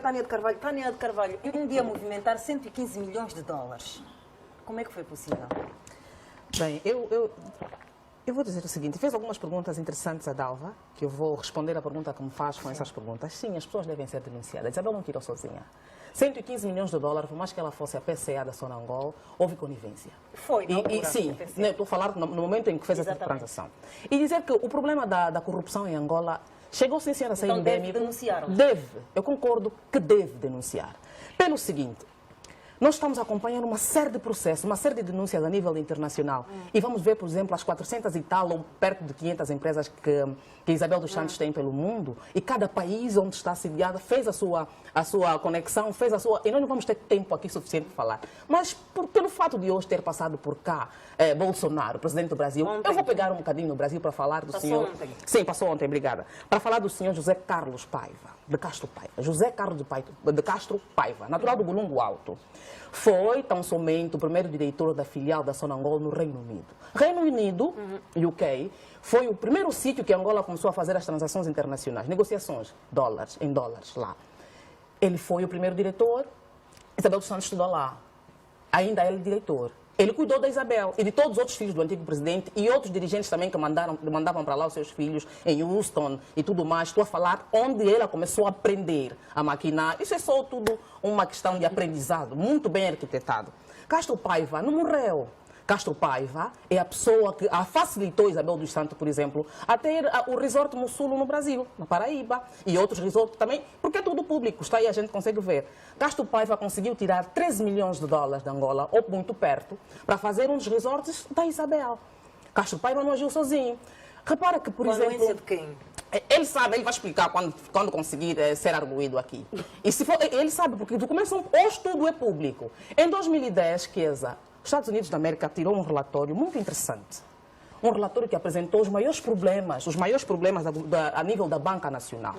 Tânia de Carvalho. Tânia de Carvalho, um dia movimentar 115 milhões de dólares. Como é que foi possível? Bem, eu vou dizer o seguinte, fez algumas perguntas interessantes a Dalva, que eu vou responder a pergunta que me faz com essas perguntas. Sim, as pessoas devem ser denunciadas. Isabel não tirou sozinha. 115 milhões de dólares, por mais que ela fosse a PCA da Sonangol, houve conivência. Foi, não? Sim, estou a falar no momento em que fez essa transação. E dizer que o problema da corrupção em Angola chegou sem ser a sair endêmico. Deve denunciar. Deve, eu concordo que deve denunciar. Pelo seguinte, nós estamos acompanhando uma série de processos, uma série de denúncias a nível internacional. E vamos ver, por exemplo, as 400 e tal, ou perto de 500 empresas que Isabel dos Santos tem pelo mundo. E cada país onde está sediada fez a sua conexão, fez a sua... E nós não vamos ter tempo aqui suficiente para falar. Mas pelo fato de hoje ter passado por cá, Bolsonaro, presidente do Brasil, eu vou pegar um bocadinho no Brasil para falar do senhor... Passou ontem. Sim, passou ontem, obrigada. Para falar do senhor José Carlos Paiva, de Castro Paiva. José Carlos de Castro Paiva, natural do Bulungu Alto. Foi, tão somente, o primeiro diretor da filial da Sonangol no Reino Unido. Reino Unido, UK, foi o primeiro sítio que Angola começou a fazer as transações internacionais, negociações, em dólares lá. Ele foi o primeiro diretor, Isabel dos Santos estudou lá. Ainda ele diretor. Ele cuidou da Isabel e de todos os outros filhos do antigo presidente e outros dirigentes também que mandavam para lá os seus filhos em Houston e tudo mais. Estou a falar onde ela começou a aprender a maquinar. Isso é só tudo uma questão de aprendizado, muito bem arquitetado. Castro Paiva não morreu. Castro Paiva é a pessoa que a facilitou Isabel dos Santos, por exemplo, a ter o resort Mussulo no Brasil, na Paraíba, e outros resorts também, porque é tudo público, está aí, a gente consegue ver. Castro Paiva conseguiu tirar 13 milhões de dólares de Angola, ou muito perto, para fazer um dos resorts da Isabel. Castro Paiva não agiu sozinho. Repara que, por exemplo... de quem? Ele sabe, ele vai explicar quando conseguir ser arguído aqui. E se for, ele sabe, porque documentos hoje tudo é público. Em 2010, Kesa, os Estados Unidos da América tirou um relatório muito interessante. Um relatório que apresentou os maiores problemas a nível da banca nacional.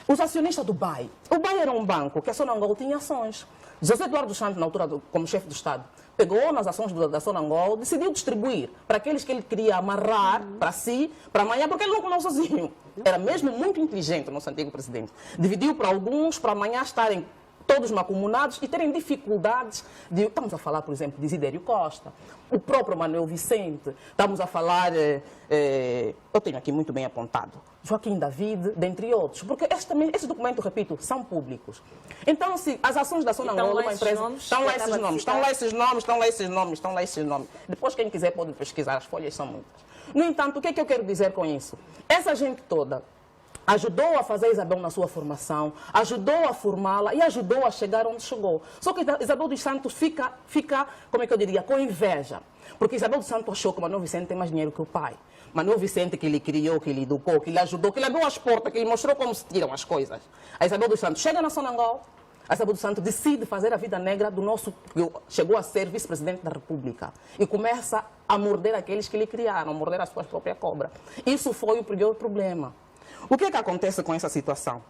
Os acionistas do BAE. O BAE era um banco que a Sonangol tinha ações. José Eduardo Santos, na altura, como chefe do Estado, pegou nas ações da Sonangol, decidiu distribuir para aqueles que ele queria amarrar para si, para amanhã, porque ele não comeu sozinho. Era mesmo muito inteligente o nosso antigo presidente. Dividiu para alguns, para amanhã estarem todos macumunados e terem dificuldades de... Estamos a falar, por exemplo, de Isidério Costa, o próprio Manuel Vicente, estamos a falar, eu tenho aqui muito bem apontado, Joaquim David, dentre outros, porque esses documentos, repito, são públicos. Então, se as ações da Sonangol, uma empresa... Estão lá esses nomes, estão lá esses nomes, estão lá esses nomes, estão lá esses nomes. Depois, quem quiser pode pesquisar, as folhas são muitas. No entanto, o que é que eu quero dizer com isso? Essa gente toda ajudou a fazer Isabel na sua formação, ajudou a formá-la e ajudou a chegar onde chegou. Só que Isabel dos Santos fica, como é que eu diria, com inveja. Porque Isabel dos Santos achou que Manuel Vicente tem mais dinheiro que o pai. Manuel Vicente que lhe criou, que lhe educou, que lhe ajudou, que lhe abriu as portas, que lhe mostrou como se tiram as coisas. A Isabel dos Santos chega na Sonangol, a Isabel dos Santos decide fazer a vida negra do nosso, que chegou a ser vice-presidente da República. E começa a morder aqueles que lhe criaram, a morder as suas próprias cobras. Isso foi o primeiro problema. O que é que acontece com essa situação?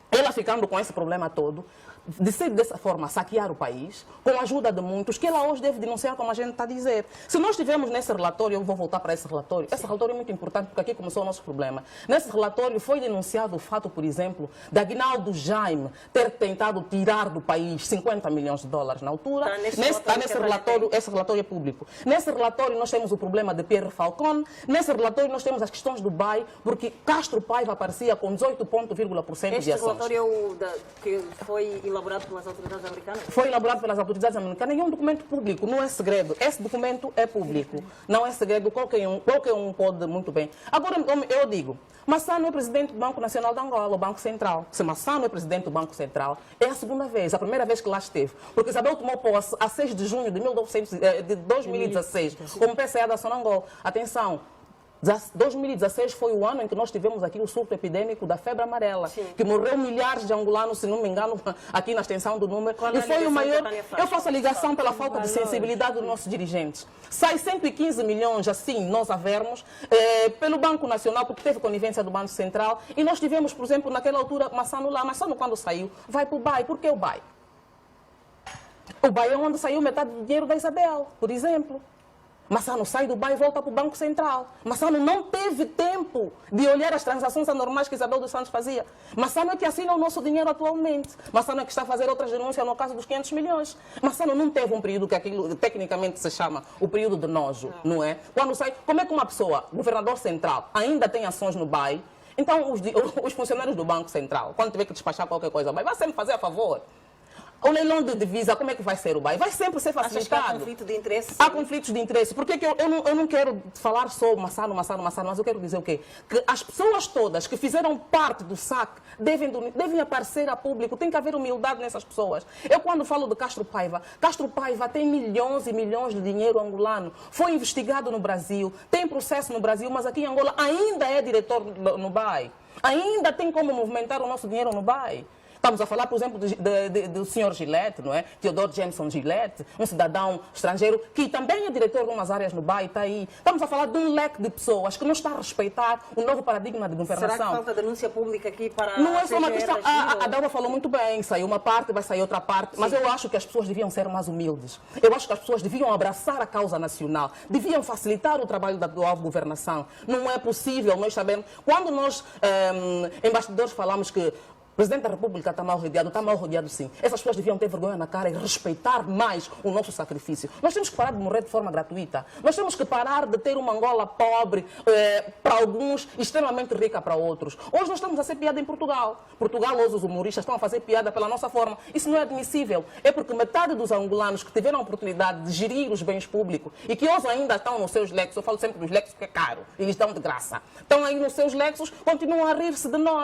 Ela ficando com esse problema todo, decide dessa forma saquear o país, com a ajuda de muitos, que ela hoje deve denunciar, como a gente está a dizer. Se nós tivermos nesse relatório, eu vou voltar para esse relatório, esse relatório é muito importante porque aqui começou o nosso problema. Nesse relatório foi denunciado o fato, por exemplo, da Aguinaldo Jaime ter tentado tirar do país 50 milhões de dólares na altura. Está nesse relatório, esse relatório é público. Nesse relatório nós temos o problema de Pierre Falcone, nesse relatório nós temos as questões do BAE, porque Castro Paiva aparecia com 18,%, de ações. Este relatório é o que foi elaborado pelas autoridades americanas? Foi elaborado pelas autoridades americanas e é um documento público, não é segredo. Esse documento é público, não é segredo, qualquer um pode muito bem. Agora, eu digo, Massano é presidente do Banco Nacional de Angola, o Banco Central. Se Massano é presidente do Banco Central, é a segunda vez, a primeira vez que lá esteve. Porque Isabel tomou posse a 6 de junho de 2016, como PCA da Sonangol. Atenção, 2016 foi o ano em que nós tivemos aqui o surto epidêmico da febre amarela, que morreu milhares de angolanos, se não me engano, aqui na extensão do número. E foi o maior... Eu faço a ligação pela falta de sensibilidade dos nossos dirigentes. Sai 115 milhões, assim, nós a vermos, pelo Banco Nacional, porque teve conivência do Banco Central, e nós tivemos, por exemplo, naquela altura, Massano lá. Massano, quando saiu, vai para o BAE. Por que o BAE? O BAE é onde saiu metade do dinheiro da Isabel, por exemplo. Massano sai do banco e volta para o Banco Central. Massano não teve tempo de olhar as transações anormais que Isabel dos Santos fazia. Massano é que assina o nosso dinheiro atualmente. Massano é que está a fazer outras denúncias no caso dos 500 milhões. Massano não teve um período que aquilo tecnicamente se chama o período de nojo, não é? Quando sai, como é que uma pessoa, governador central, ainda tem ações no BAE? Então, os funcionários do Banco Central, quando tiver que despachar qualquer coisa, vai sempre fazer a favor. O leilão de divisa, como é que vai ser o BAE? Vai sempre ser facilitado. Achas que há conflito de interesse? Há conflitos de interesse. Porque eu não quero falar só Massano, mas eu quero dizer o quê? Que as pessoas todas que fizeram parte do SAC devem aparecer a público. Tem que haver humildade nessas pessoas. Eu, quando falo de Castro Paiva tem milhões e milhões de dinheiro angolano. Foi investigado no Brasil, tem processo no Brasil, mas aqui em Angola ainda é diretor no BAE. Ainda tem como movimentar o nosso dinheiro no BAE. Estamos a falar, por exemplo, do senhor Gillette, não é? Theodore Jameson Gillette, um cidadão estrangeiro que também é diretor de umas áreas no BAE, está aí. Estamos a falar de um leque de pessoas que não está a respeitar o novo paradigma de governação. Será que falta denúncia pública aqui para... Não é só uma questão... A Dalva falou muito bem, saiu uma parte, vai sair outra parte, mas eu acho que as pessoas deviam ser mais humildes. Eu acho que as pessoas deviam abraçar a causa nacional, deviam facilitar o trabalho da nova governação. Não é possível, nós sabemos... Quando nós, embaixadores, falamos que o Presidente da República está mal rodeado sim. Essas pessoas deviam ter vergonha na cara e respeitar mais o nosso sacrifício. Nós temos que parar de morrer de forma gratuita. Nós temos que parar de ter uma Angola pobre para alguns e extremamente rica para outros. Hoje nós estamos a ser piada em Portugal. Portugal, hoje os humoristas estão a fazer piada pela nossa forma. Isso não é admissível. É porque metade dos angolanos que tiveram a oportunidade de gerir os bens públicos e que hoje ainda estão nos seus Lexus, eu falo sempre dos Lexus que é caro, e eles dão de graça. Estão aí nos seus Lexus, continuam a rir-se de nós.